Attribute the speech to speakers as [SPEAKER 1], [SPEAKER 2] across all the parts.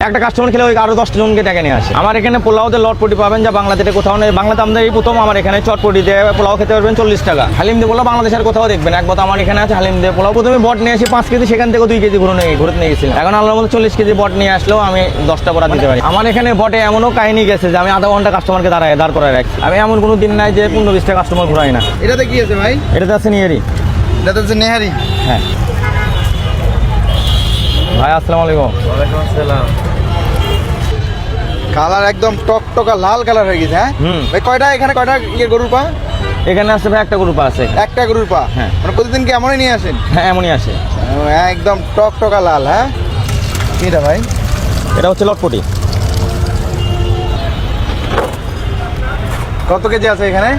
[SPEAKER 1] একটা কাস্টমার খেলে ওই আরো 10 জনকে ডেকে নিয়ে আসে। আমার এখানে পোলাওতে লটপটি পাবেন যা বাংলাদেশে কোথাও নেই। বাংলাতে আমাদের এই প্রথম আমার এখানে চটপটি দিয়ে পোলাও খেতে পারবেন 40 টাকা। হালিম দিয়ে পোলাও বাংলাদেশের কোথাও দেখবেন একবার আমার এখানে আছে হালিম দিয়ে পোলাও। প্রথমে বট নিয়ে আসি 5 কেজি, সেখান থেকে 2 কেজি ঘুরতে নিয়ে গেছিলাম। এখন আল্লাহর মতো 40 কেজি বট নিয়ে আসলেও আমি 10টা বড়া দিতে পারি। আমার এখানে বটে এমনও কাহিনী গেছে যে আমি আধা ঘন্টা কাস্টমারকে দাঁড় করায় রাখছি। আমি এমন কোনো দিন নাই যে 15-20টা কাস্টমার ঘুরাই না।
[SPEAKER 2] এটাতে কি আছে ভাই?
[SPEAKER 1] এটাতে আছে নিয়ারি।
[SPEAKER 2] এটাতে আছে নেহারি।
[SPEAKER 1] হ্যাঁ ভাই আসসালামু আলাইকুম।
[SPEAKER 2] ওয়ালাইকুম আসসালাম। কালার একদম টকটকা লাল কালার হয়ে গেছে। হ্যাঁ ভাই, এখানে কয়টা গরুর পা?
[SPEAKER 1] এখানে আছে ভাই একটা গরুর পা আছে।
[SPEAKER 2] একটা গরুর পা?
[SPEAKER 1] হ্যাঁ।
[SPEAKER 2] মানে প্রতিদিন কি এমনই নিয়ে আসেন?
[SPEAKER 1] হ্যাঁ এমনই আসে।
[SPEAKER 2] একদম টকটকা লাল। হ্যাঁ এটা ভাই?
[SPEAKER 1] এটা হচ্ছে লটপটি।
[SPEAKER 2] কত কেজি আছে এখানে?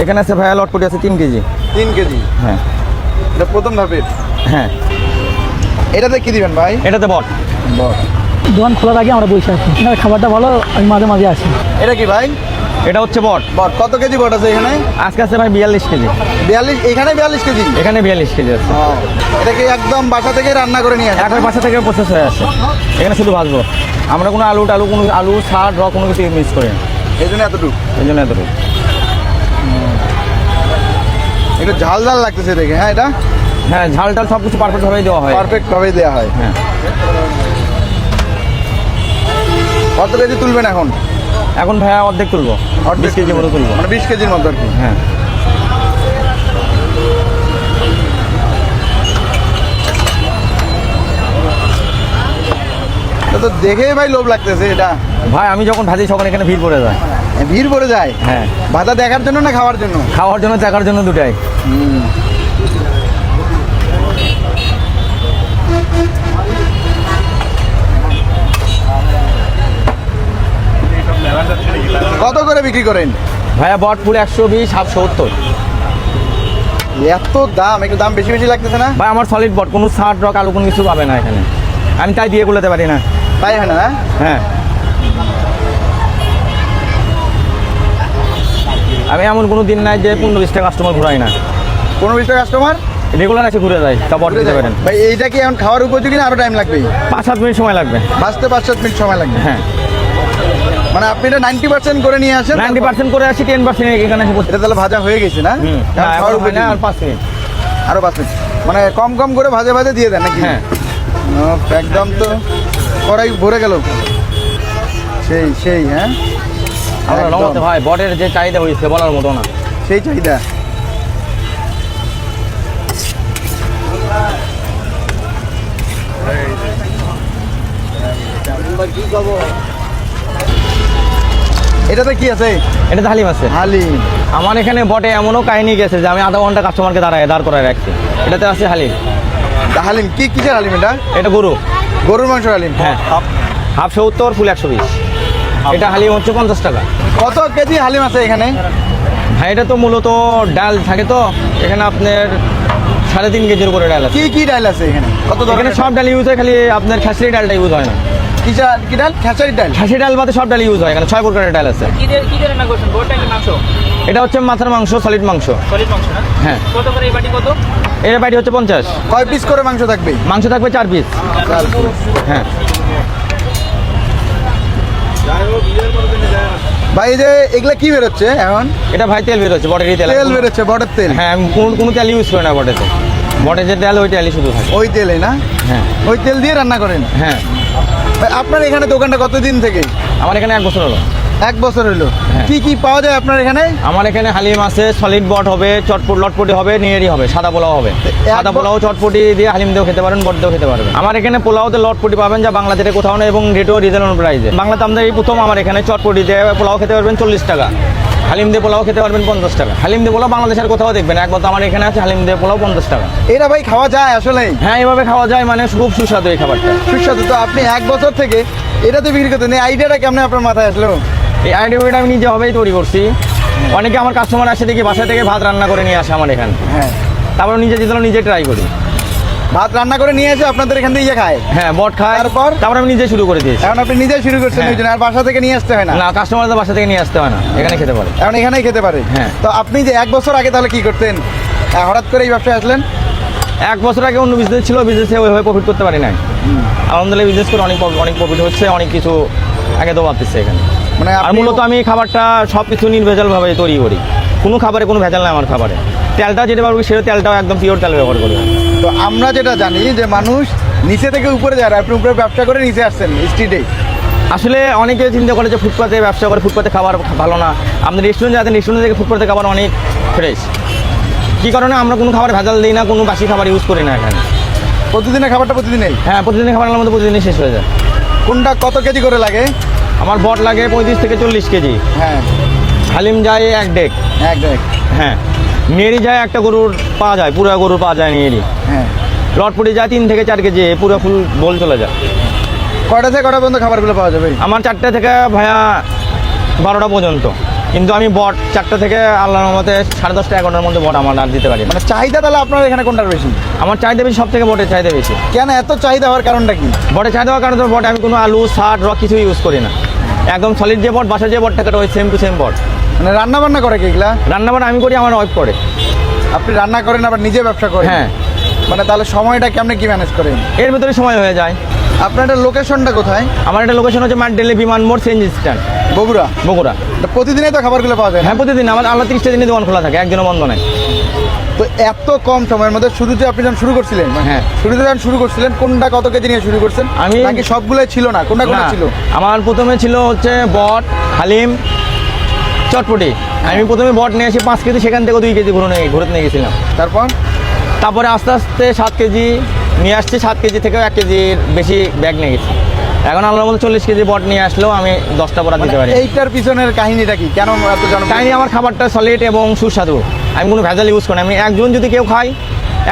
[SPEAKER 1] এখানে আছে ভাইয়া লটপটি আছে 3 কেজি।
[SPEAKER 2] 3 কেজি?
[SPEAKER 1] হ্যাঁ
[SPEAKER 2] এটা প্রথম ধাপের।
[SPEAKER 1] হ্যাঁ।
[SPEAKER 2] এটাতে কি দিবেন ভাই?
[SPEAKER 1] এটাতে বট।
[SPEAKER 2] বট।
[SPEAKER 3] দোকান খোলার আগে আমরা বসে আছি, খাবারটা ভালো, আমি মাঝে মাঝে আসি।
[SPEAKER 2] এটা কি ভাই?
[SPEAKER 1] এটা হচ্ছে বট।
[SPEAKER 2] বট কত কেজি বট আছে এখানে?
[SPEAKER 1] আজকে আছে ভাই 42 কেজি।
[SPEAKER 2] 42? এখানে 42 কেজি?
[SPEAKER 1] এখানে 42 কেজি আছে।
[SPEAKER 2] এটা কি একদম বাসা থেকে রান্না করে নিয়ে আসেন?
[SPEAKER 1] একবার বাসা থেকে প্রসেস হয়ে আসে। এখানে শুধু ভাজবো আমরা, কোনো আলু সার র কোনো কিছু মিক্স করি না।
[SPEAKER 2] এই জন্য এতটুকু?
[SPEAKER 1] এই জন্য এতটুকু।
[SPEAKER 2] একটু ঝাল ঝাল লাগতেছে দেখে। হ্যাঁ এটা?
[SPEAKER 1] হ্যাঁ ঝাল টাল সব কিছু পারফেক্ট ভাবেই দেওয়া হয়।
[SPEAKER 2] পারফেক্ট ভাবে দেওয়া হয়।
[SPEAKER 1] হ্যাঁ।
[SPEAKER 2] কত কেজি তুলবেন এখন?
[SPEAKER 1] এখন ভাইয়া অর্ধেক তুলবো, 20 কেজি মতো তুলবো।
[SPEAKER 2] মানে 20 কেজির মতো আর কি।
[SPEAKER 1] হ্যাঁ।
[SPEAKER 2] এটা তো দেখেই ভাই লোভ লাগতেছে। এটা
[SPEAKER 1] ভাই আমি যখন ভাজি তখন এখানে ভিড় পড়ে যায়।
[SPEAKER 2] ভিড় পড়ে যায়?
[SPEAKER 1] হ্যাঁ।
[SPEAKER 2] ভাজা দেখার জন্য না খাওয়ার জন্য?
[SPEAKER 1] খাওয়ার জন্য চাকার জন্য দুটাই।
[SPEAKER 2] কত করে বিক্রি করেন
[SPEAKER 1] ভাইয়া বট পুরো 120, হাফ 70।
[SPEAKER 2] এত দাম? একটু দাম বেশি বেশি লাগতেছে না
[SPEAKER 1] ভাই আমার সলিড বট, কোনো সার রক আলু কোনো কিছু পাবে না এখানে। আমি তাই দিয়ে বলতে পারি না।
[SPEAKER 2] তাই হয় না?
[SPEAKER 1] হ্যাঁ আমি এমন কোনো দিন নাই যে 15-20টা কাস্টমার ঘুরাই না।
[SPEAKER 2] 15-20টা কাস্টমার
[SPEAKER 1] রেগুলার এসে ঘুরে যায়, তা বট দিতে পারেন।
[SPEAKER 2] ভাই এইটা কি এখন খাওয়ার উপযোগী না আরো টাইম লাগবে?
[SPEAKER 1] 5-7 মিনিট সময় লাগবে।
[SPEAKER 2] বাঁচতে 5-7 মিনিট সময় লাগবে?
[SPEAKER 1] হ্যাঁ।
[SPEAKER 2] মানে আপনি এটা 90% করে নিয়ে আসেন?
[SPEAKER 1] 90% করে আসি, 10% এখানে এসে
[SPEAKER 2] এটা তাহলে ভাজা হয়ে গেছে না? খাওয়ার উপযোগী
[SPEAKER 1] আর 5 মিনিট।
[SPEAKER 2] আরো 5 মিনিট মানে কম কম করে ভাজে ভাজে দিয়ে দেন নাকি?
[SPEAKER 1] হ্যাঁ।
[SPEAKER 2] একদম তো কড়াই ভরে গেল। সেই সেই। হ্যাঁ
[SPEAKER 1] আমরা রমতে ভাই বটের যে চাহিদা হয়েছে বলার মতো না।
[SPEAKER 2] সেই চাহিদা। এটাতে কি আছে?
[SPEAKER 1] এটাতে হালিম আছে।
[SPEAKER 2] হালিম?
[SPEAKER 1] আমার এখানে বটে এমনও কাহিনী গেছে যে আমি আধা ঘন্টা কাস্টমারকে দাঁড় করায় রাখছি। এটাতে আছে হালিম।
[SPEAKER 2] হালিম কি কিসের হালিম এটা?
[SPEAKER 1] এটা
[SPEAKER 2] গরুর মাংস হালিম?
[SPEAKER 1] হ্যাঁ। হাফ 70, ফুল 120। এটা হালিম হচ্ছে 50 টাকা।
[SPEAKER 2] কত কেজি হালিম আছে এখানে?
[SPEAKER 1] হ্যাঁ এটা তো মূলত ডাল থাকে, তো এখানে আপনার 3.5 কেজির উপরে ডাল আছে।
[SPEAKER 2] কি কি ডাল আছে এখানে? কত
[SPEAKER 1] এখানে সব ডাল ইউজ হয়, খালি আপনার খেসারি ডালটা ইউজ হয় না।
[SPEAKER 2] কি ডাল? খেসারি ডাল?
[SPEAKER 1] খাসি ডাল বাদে সব ডাল ইউজ হয়। এখানে 6 প্রকারের ডাল আছে। এটা হচ্ছে মাথার মাংস, সলিড মাংস। হ্যাঁ।
[SPEAKER 3] কত করে এই বাটি? কত?
[SPEAKER 1] এর বাটি হচ্ছে 50।
[SPEAKER 2] কয় পিস করে মাংস থাকবে?
[SPEAKER 1] মাংস থাকবে 4 পিস। হ্যাঁ।
[SPEAKER 2] ভাই এই যে এগুলা কি বেরোচ্ছে এখন?
[SPEAKER 1] এটা ভাই তেল বেরোচ্ছে, বটেরই তেল।
[SPEAKER 2] তেল বেরোচ্ছে? বটের তেল?
[SPEAKER 1] হ্যাঁ আমি কোনো তেল ইউজ করি না বটেতে। বটের যে তেল ওই তেলই শুধু থাকে।
[SPEAKER 2] ওই তেলে না?
[SPEAKER 1] হ্যাঁ।
[SPEAKER 2] ওই তেল দিয়ে রান্না করেন?
[SPEAKER 1] হ্যাঁ।
[SPEAKER 2] ভাই আপনার এখানে দোকানটা কতদিন থেকে?
[SPEAKER 1] আমার এখানে 1 বছর হলো।
[SPEAKER 2] 1 বছর হলো?
[SPEAKER 1] হ্যাঁ।
[SPEAKER 2] কি কি পাওয়া যায় আপনার এখানে?
[SPEAKER 1] আমার এখানে হালিম আছে, সলিড বট হবে, লটপটি হবে, নিয়েরি হবে, সাদা পোলাও হবে। সাদা পোলাও চটপটি দিয়ে হালিম দিয়েও খেতে পারেন, বট দিয়েও খেতে পারবেন। আমার এখানে পোলাওতে লটপটি পাবেন যা বাংলাদেশে কোথাও নেই, এবং রেটও রিজনেবল প্রাইসে। বাংলাতে আমাদের এই প্রথম আমার এখানে চটপটি দিয়ে পোলাও খেতে পারবেন 40 টাকা। হালিম দিয়ে পোলাও খেতে পারবেন 50 টাকা। হালিম দিয়ে পোলাও বাংলাদেশের কোথাও দেখবেন একবার, তো আমার এখানে আছে হালিম দিয়ে পোলাও 50 টাকা।
[SPEAKER 2] এটা ভাই খাওয়া যায় আসলে?
[SPEAKER 1] হ্যাঁ এভাবে খাওয়া যায়, মানে খুব সুস্বাদু এই খাবারটা।
[SPEAKER 2] সুস্বাদু? তো আপনি 1 বছর থেকে এটাতে বিক্রি করতেন, এই আইডিয়াটা কেমন আপনার মাথায় আসলো?
[SPEAKER 1] এই আইডিয়াটা আমি নিজে হবেই তৈরি করছি। অনেকে আমার কাস্টমার আসে দেখি বাসা থেকে ভাত রান্না করে নিয়ে আসে আমার এখানে।
[SPEAKER 2] হ্যাঁ।
[SPEAKER 1] তারপর নিজে নিজে ট্রাই করি।
[SPEAKER 2] ভাত রান্না করে নিয়ে এসে আপনাদের এখান থেকে খায়?
[SPEAKER 1] হ্যাঁ বট খায়। তারপর আমি নিজে শুরু করে দিয়েছি।
[SPEAKER 2] এখন আপনি নিজে শুরু করছেন ওই জন্য, আর বাসা থেকে নিয়ে আসতে হয় না?
[SPEAKER 1] না, কাস্টমারদের বাসা থেকে নিয়ে আসতে হয় না, এখানে খেতে পারে।
[SPEAKER 2] এখন এখানেই খেতে পারে?
[SPEAKER 1] হ্যাঁ।
[SPEAKER 2] তো আপনি যে 1 বছর আগে তাহলে কি করতেন? হঠাৎ করে এই ব্যবসায় আসলেন?
[SPEAKER 1] 1 বছর আগে অন্য বিজনেস ছিল, বিজনেসে ওইভাবে প্রফিট করতে পারি নাই। আলহামদুলিল্লাহ বিজনেস করে অনেক প্রফিট হচ্ছে, অনেক কিছু আগে তো পাচ্ছি এখানে।
[SPEAKER 2] মানে
[SPEAKER 1] আর মূলত আমি খাবারটা সব কিছু নির্ভেজালভাবে তৈরি করি, কোনো খাবারে কোনো ভেজাল নাই আমার খাবারে। তেলটা যেটা পারবো সেটা তেলটাও একদম পিওর তেল ব্যবহার করি।
[SPEAKER 2] তো আমরা যেটা জানি যে মানুষ নিচে থেকে উপরে যায়, আপনি উপরে ব্যবসা করে নিচে আসছেন স্ট্রিটে।
[SPEAKER 1] আসলে অনেকে চিন্তা করে যে ফুটপাতে ব্যবসা করে, ফুটপাতে খাবার ভালো না। আপনি রেস্টুরেন্ট যাতে রেস্টুরেন্ট থেকে ফুটপাতে খাবার অনেক ফ্রেশ। কী কারণে আমরা কোনো খাবার ভেজাল দিই না, কোনো বাসি খাবার ইউজ করি না এখানে।
[SPEAKER 2] প্রতিদিনের খাবারটা প্রতিদিনই?
[SPEAKER 1] হ্যাঁ, প্রতিদিনের খাবার আমাদের প্রতিদিনই শেষ হয়ে যায়।
[SPEAKER 2] কোনটা কত কেজি করে লাগে?
[SPEAKER 1] আমার বট লাগে 35 থেকে 40 কেজি।
[SPEAKER 2] হ্যাঁ,
[SPEAKER 1] হালিম যায় 1 ডেক।
[SPEAKER 2] একদম।
[SPEAKER 1] হ্যাঁ, নেড়ি যায় একটা গরুর পাওয়া যায়, পুরো গরুর পাওয়া যায় নেড়ি।
[SPEAKER 2] হ্যাঁ,
[SPEAKER 1] লটপটি যায় 3 থেকে 4 কেজি, পুরো ফুল বোল চলে যায়।
[SPEAKER 2] কয়টা থেকে কটা পর্যন্ত খাবারগুলো পাওয়া যাবে?
[SPEAKER 1] আমার 4টা থেকে ভাইয়া 12টা পর্যন্ত, কিন্তু আমি বট 4টা থেকে আল্লাহর রহমতে 10:30 11টার মধ্যে বট আমার আর দিতে পারি।
[SPEAKER 2] মানে চাহিদা তাহলে আপনার এখানে কোনটার বেশি?
[SPEAKER 1] আমার চাহিদা বেশি, সব থেকে বটের চাহিদা বেশি।
[SPEAKER 2] কেন এত চাহিদা হওয়ার কারণটা কি?
[SPEAKER 1] বটের চাহিদা হওয়ার কারণে তো বটে আমি কোনো আলু শাক রক কিছু ইউজ করি না, একদম সলিড যে বট, বাসার যে বট থাকে ওই সেম টু সেম বট।
[SPEAKER 2] মানে রান্না বান্না করে কি এগুলা?
[SPEAKER 1] রান্নাবান্না আমি করি, আমার ওয়াইফ করে।
[SPEAKER 2] আপনি রান্না করেন আবার নিজে ব্যবসা করেন?
[SPEAKER 1] হ্যাঁ।
[SPEAKER 2] মানে তাহলে সময়টা কেমনে কি ম্যানেজ করেন?
[SPEAKER 1] এর ভিতরে সময় হয়ে যায়।
[SPEAKER 2] আপনার এটা লোকেশনটা কোথায়?
[SPEAKER 1] আমার একটা লোকেশন হচ্ছে মাঠডেলি বিমান মোড়, সিএনজি স্ট্যান্ড,
[SPEAKER 2] বগুড়া।
[SPEAKER 1] বগুড়া।
[SPEAKER 2] তো প্রতিদিনই তো খাবারগুলো পাওয়া যায় না?
[SPEAKER 1] হ্যাঁ, প্রতিদিন আমার আল্লাহ 30টা দিনই দোকান খোলা থাকে, একদিনও বন্ধ নেই।
[SPEAKER 2] তো এত কম সময়ের মধ্যে শুরু যে আপনি যখন শুরু করছিলেন,
[SPEAKER 1] হ্যাঁ।
[SPEAKER 2] শুরুতে যখন শুরু করছিলেন কোনটা কত কেজি নিয়ে শুরু করছেন?
[SPEAKER 1] আমি-
[SPEAKER 2] নাকি সবগুলোই ছিল না? কোনটা কোনটা
[SPEAKER 1] না,
[SPEAKER 2] ছিল?
[SPEAKER 1] আমার প্রথমে ছিল হচ্ছে বট, হালিম, চটপটি। আমি প্রথমে বট নিয়ে আসি 5 কেজি, সেখান থেকে 2 কেজি ঘুরতে নিয়ে গেছিলাম। তারপরে আস্তে আস্তে 7 কেজি নিয়ে আসছি, 7 কেজি থেকেও 1 কেজির বেশি ব্যাগ নিয়ে গেছি। এখন আল্লাহর মধ্যে 40 কেজি বট নিয়ে আসলেও আমি 10টা বড়া দিতে পারি।
[SPEAKER 2] এইটার পিছনের কাহিনীটা কি? কেন এত জনপ্রিয়?
[SPEAKER 1] কাহিনি আমার খাবারটা সলিড এবং সুস্বাদু, আমি কোনো ভেজাল ইউজ করি না। আমি একজন যদি কেউ খাই,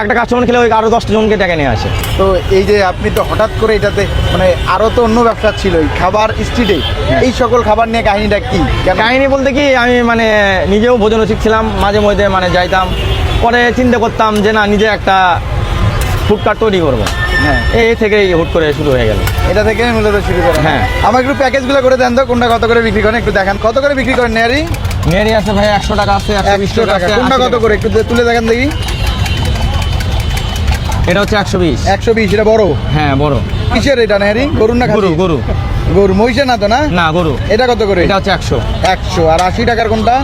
[SPEAKER 1] একটা কাস্টমার খেলে ওই আরও 10 জনকে ডেকে নিয়ে আসে।
[SPEAKER 2] তো এই যে আপনি তো হঠাৎ করে এটাতে, মানে আরো তো অন্য ব্যবসা ছিল এই খাবার স্ট্রিটে, এই সকল খাবার নিয়ে কাহিনীটা কি? কেন?
[SPEAKER 1] কাহিনী বলতে কি, আমি মানে নিজেও ভোজন শিখছিলাম, মাঝে মধ্যে মানে যাইতাম, পরে চিন্তা করতাম যে না, নিজে একটা ফুডকার্ট তৈরি করবো।
[SPEAKER 2] হ্যাঁ,
[SPEAKER 1] এই থেকেই হুট করে শুরু হয়ে গেল।
[SPEAKER 2] এটা থেকে মূলত শুরু করেন।
[SPEAKER 1] হ্যাঁ।
[SPEAKER 2] আমার একটু প্যাকেজগুলো করে দেন তো, কোনটা কত করে বিক্রি করেন একটু দেখান। কত করে বিক্রি করেন নেয়ারি?
[SPEAKER 1] নেড়ি আছে ভাই 100 টাকা আছে, 120
[SPEAKER 2] 100
[SPEAKER 1] টাকা
[SPEAKER 2] টাকা।
[SPEAKER 1] আছে,
[SPEAKER 2] কোনটা
[SPEAKER 1] 80
[SPEAKER 2] কত
[SPEAKER 1] টাকা।
[SPEAKER 2] করে একটু তুলে দেখান দেখি।
[SPEAKER 1] এটা হচ্ছে 120।
[SPEAKER 2] 120, এটা বড়?
[SPEAKER 1] হ্যাঁ, বড়।
[SPEAKER 2] কিসের এটা নেয়ারি? গরুর না
[SPEAKER 1] গরু
[SPEAKER 2] খাসি?
[SPEAKER 1] গরু
[SPEAKER 2] গরু, মহিষের না তো না?
[SPEAKER 1] না, গরু।
[SPEAKER 2] এটা কত করে?
[SPEAKER 1] এটা হচ্ছে 100।
[SPEAKER 2] 100। আর 80 টাকার কোনটা?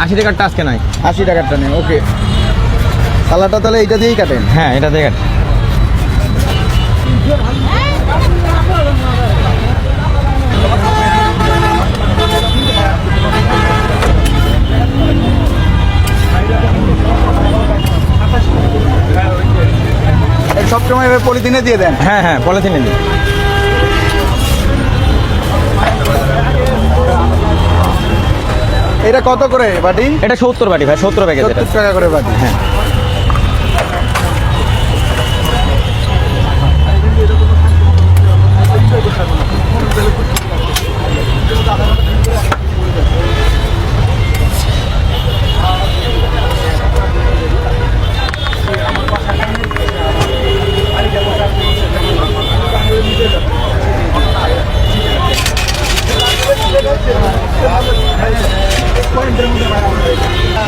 [SPEAKER 1] 80 টাকারটা আজকে নাই।
[SPEAKER 2] 80 টাকারটা নেই। ওকে, সালাডটা তাহলে এইটা দিয়েই কাটেন?
[SPEAKER 1] হ্যাঁ, এটা দেখেন।
[SPEAKER 2] সবসময় এভাবে পলিথিনে দিয়ে দেন?
[SPEAKER 1] হ্যাঁ হ্যাঁ, পলিথিনে দিই।
[SPEAKER 2] এটা কত করে বাটি?
[SPEAKER 1] এটা 70 বাটি ভাই, 70 প্যাকেজ এটা।
[SPEAKER 2] 70 টাকা করে বাটি।
[SPEAKER 1] হ্যাঁ।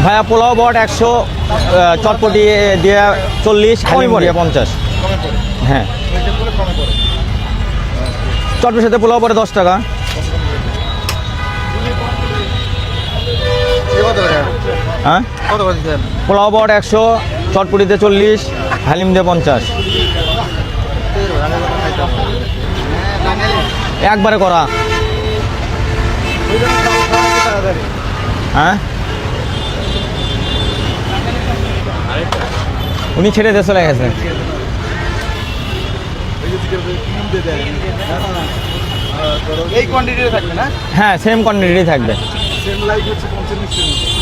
[SPEAKER 1] ভাইয়া পোলাও বট 100, চটপটি দিয়ে 40, হালিম দিয়ে 50। হ্যাঁ, চটপটির সাথে পোলাও পরে 10 টাকা। হ্যাঁ,
[SPEAKER 2] কত করে দিচ্ছেন?
[SPEAKER 1] পোলাও বট 100, চটপটিতে 40, হালিম দিয়ে 50। একবারে করা। হ্যাঁ, উনি ছেড়ে দিয়ে চলে গেছে।
[SPEAKER 2] এই কোয়ান্টিটিতে থাকবে না?
[SPEAKER 1] হ্যাঁ, সেম কোয়ান্টিটি থাকবে।
[SPEAKER 2] সেম লাইক হচ্ছে 55।